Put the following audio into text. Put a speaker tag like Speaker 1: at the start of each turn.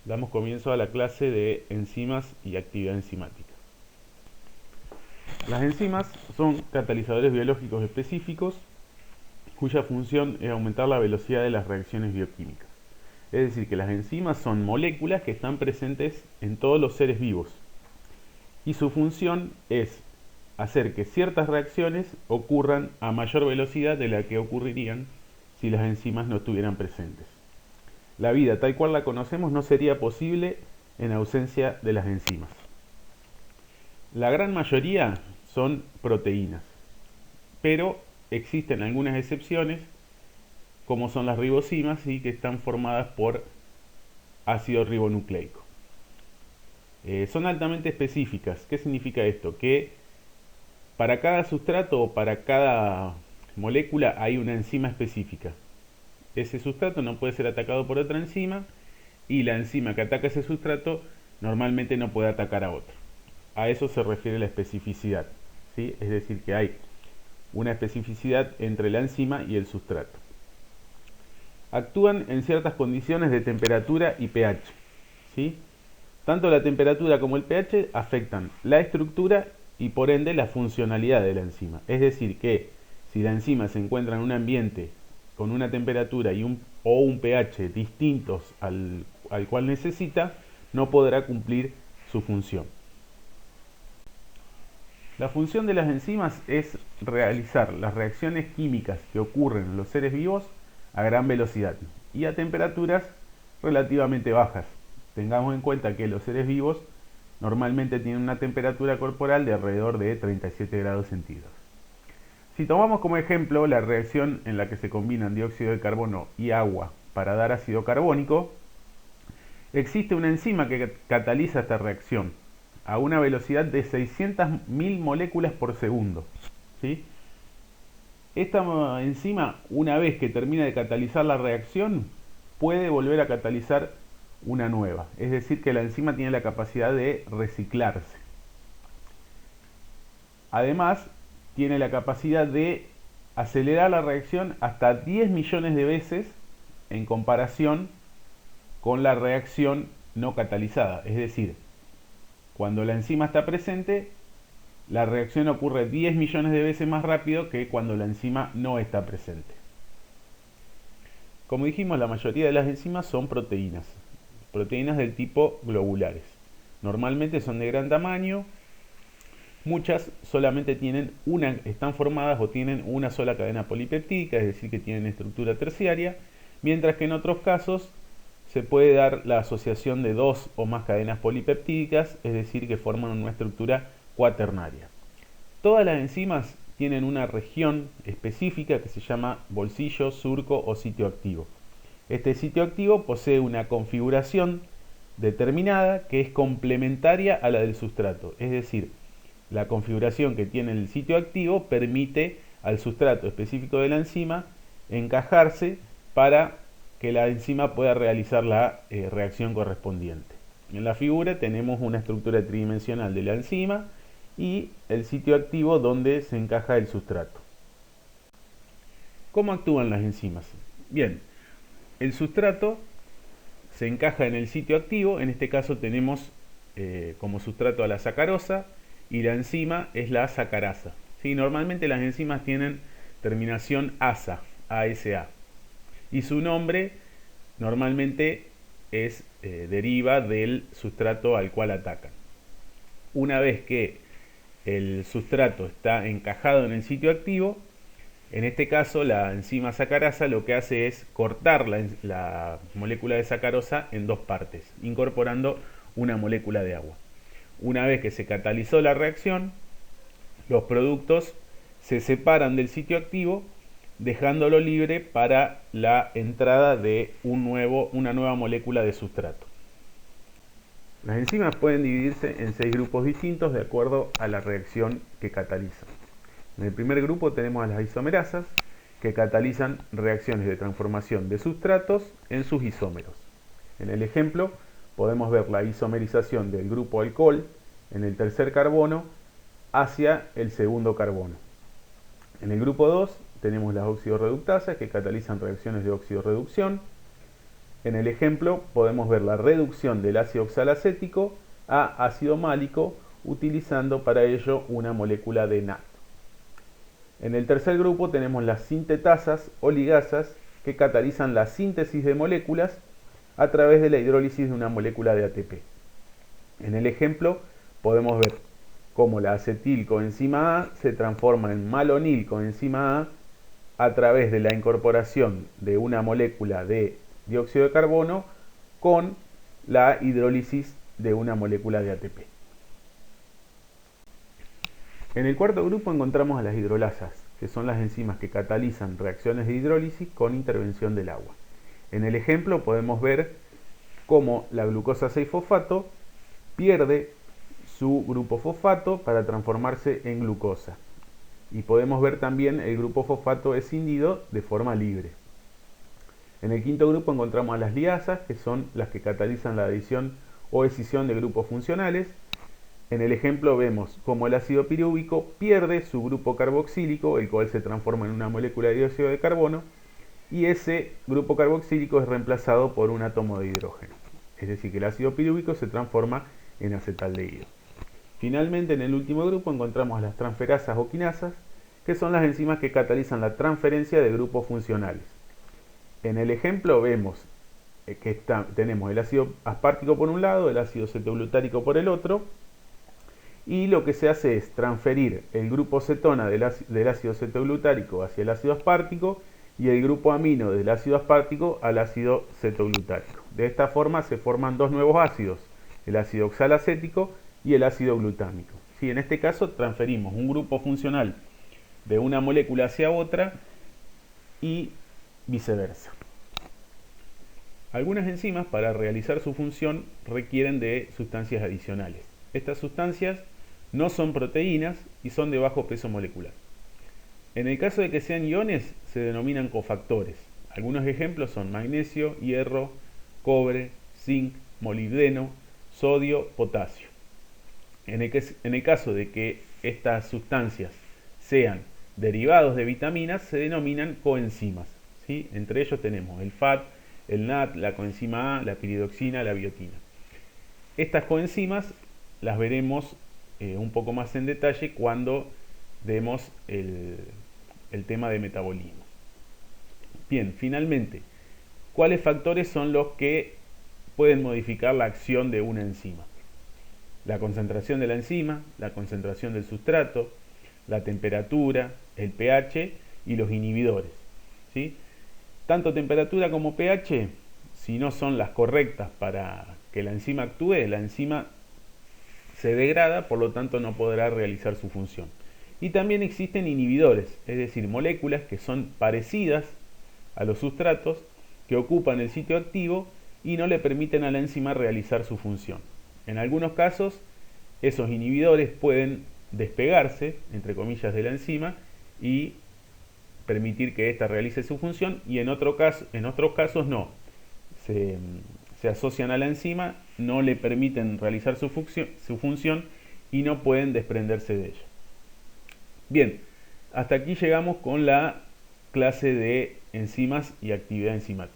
Speaker 1: Damos comienzo a la clase de enzimas y actividad enzimática. Las enzimas son catalizadores biológicos específicos cuya función es aumentar la velocidad de las reacciones bioquímicas. Es decir, que las enzimas son moléculas que están presentes en todos los seres vivos y su función es hacer que ciertas reacciones ocurran a mayor velocidad de la que ocurrirían si las enzimas no estuvieran presentes. La vida tal cual la conocemos no sería posible en ausencia de las enzimas. La gran mayoría son proteínas, pero existen algunas excepciones, como son las ribosimas, que están formadas por ácido ribonucleico. Son altamente específicas. ¿Qué significa esto? Que para cada sustrato o para cada molécula hay una enzima específica. Ese sustrato no puede ser atacado por otra enzima y la enzima que ataca ese sustrato normalmente no puede atacar a otro. A eso se refiere la especificidad, ¿sí? Es decir, que hay una especificidad entre la enzima y el sustrato. Actúan en ciertas condiciones de temperatura y pH, ¿sí? Tanto la temperatura como el pH afectan la estructura y por ende la funcionalidad de la enzima. Es decir, que si la enzima se encuentra en un ambiente con una temperatura o un pH distintos al cual necesita, no podrá cumplir su función. La función de las enzimas es realizar las reacciones químicas que ocurren en los seres vivos a gran velocidad y a temperaturas relativamente bajas. Tengamos en cuenta que los seres vivos normalmente tienen una temperatura corporal de alrededor de 37 grados centígrados. Si tomamos como ejemplo la reacción en la que se combinan dióxido de carbono y agua para dar ácido carbónico, existe una enzima que cataliza esta reacción a una velocidad de 600.000 moléculas por segundo, ¿sí? Esta enzima, una vez que termina de catalizar la reacción, puede volver a catalizar una nueva. Es decir, que la enzima tiene la capacidad de reciclarse. Además, tiene la capacidad de acelerar la reacción hasta 10 millones de veces en comparación con la reacción no catalizada. Es decir, cuando la enzima está presente, la reacción ocurre 10 millones de veces más rápido que cuando la enzima no está presente. Como dijimos, la mayoría de las enzimas son proteínas del tipo globulares. Normalmente son de gran tamaño. Muchas solamente están formadas o tienen una sola cadena polipeptídica, es decir, que tienen estructura terciaria, mientras que en otros casos se puede dar la asociación de dos o más cadenas polipeptídicas, es decir, que forman una estructura cuaternaria. Todas las enzimas tienen una región específica que se llama bolsillo, surco o sitio activo. Este sitio activo posee una configuración determinada que es complementaria a la del sustrato, es decir, la configuración que tiene el sitio activo permite al sustrato específico de la enzima encajarse para que la enzima pueda realizar la reacción correspondiente. En la figura tenemos una estructura tridimensional de la enzima y el sitio activo donde se encaja el sustrato. ¿Cómo actúan las enzimas? Bien, el sustrato se encaja en el sitio activo, en este caso tenemos como sustrato a la sacarosa y la enzima es la sacarasa. ¿Sí? Normalmente las enzimas tienen terminación asa, ASA, y su nombre normalmente deriva del sustrato al cual atacan. Una vez que el sustrato está encajado en el sitio activo, en este caso la enzima sacarasa lo que hace es cortar la molécula de sacarosa en dos partes, incorporando una molécula de agua. Una vez que se catalizó la reacción, los productos se separan del sitio activo, dejándolo libre para la entrada de una nueva molécula de sustrato. Las enzimas pueden dividirse en 6 grupos distintos de acuerdo a la reacción que catalizan. En el primer grupo tenemos a las isomerasas, que catalizan reacciones de transformación de sustratos en sus isómeros. En el ejemplo podemos ver la isomerización del grupo alcohol en el tercer carbono hacia el segundo carbono. En el grupo 2 tenemos las oxidorreductasas, que catalizan reacciones de oxidorreducción. En el ejemplo podemos ver la reducción del ácido oxalacético a ácido málico utilizando para ello una molécula de NAT. En el tercer grupo tenemos las sintetasas o ligasas que catalizan la síntesis de moléculas a través de la hidrólisis de una molécula de ATP. En el ejemplo podemos ver cómo la acetilcoenzima A se transforma en malonilcoenzima A través de la incorporación de una molécula de dióxido de carbono con la hidrólisis de una molécula de ATP. En el cuarto grupo encontramos a las hidrolasas, que son las enzimas que catalizan reacciones de hidrólisis con intervención del agua. En el ejemplo podemos ver cómo la glucosa 6-fosfato pierde su grupo fosfato para transformarse en glucosa. Y podemos ver también el grupo fosfato escindido de forma libre. En el quinto grupo encontramos a las liasas, que son las que catalizan la adición o escisión de grupos funcionales. En el ejemplo vemos cómo el ácido pirúvico pierde su grupo carboxílico, el cual se transforma en una molécula de dióxido de carbono, y ese grupo carboxílico es reemplazado por un átomo de hidrógeno. Es decir, que el ácido pirúvico se transforma en acetaldehído. Finalmente, en el último grupo encontramos las transferasas o quinasas, que son las enzimas que catalizan la transferencia de grupos funcionales. En el ejemplo vemos que tenemos el ácido aspartico por un lado, el ácido cetoglutárico por el otro, y lo que se hace es transferir el grupo cetona del ácido cetoglutárico hacia el ácido aspartico y el grupo amino del ácido aspartico al ácido cetoglutárico. De esta forma se forman dos nuevos ácidos, el ácido oxalacético y el ácido glutámico. Sí, en este caso transferimos un grupo funcional de una molécula hacia otra y viceversa. Algunas enzimas para realizar su función requieren de sustancias adicionales. Estas sustancias no son proteínas y son de bajo peso molecular. En el caso de que sean iones, se denominan cofactores. Algunos ejemplos son magnesio, hierro, cobre, zinc, molibdeno, sodio, potasio. En el caso de que estas sustancias sean derivados de vitaminas, se denominan coenzimas, ¿sí? Entre ellos tenemos el FAT, el NAT, la coenzima A, la piridoxina, la biotina. Estas coenzimas las veremos un poco más en detalle cuando demos el tema de metabolismo. Bien, finalmente, ¿cuáles factores son los que pueden modificar la acción de una enzima? La concentración de la enzima, la concentración del sustrato, la temperatura, el pH y los inhibidores, ¿sí? Tanto temperatura como pH, si no son las correctas para que la enzima actúe, la enzima se degrada, por lo tanto no podrá realizar su función. Y también existen inhibidores, es decir, moléculas que son parecidas a los sustratos, que ocupan el sitio activo y no le permiten a la enzima realizar su función. En algunos casos, esos inhibidores pueden despegarse, entre comillas, de la enzima y permitir que ésta realice su función, y en otros casos no. Se asocian a la enzima, no le permiten realizar su función y no pueden desprenderse de ella. Bien, hasta aquí llegamos con la clase de enzimas y actividad enzimática.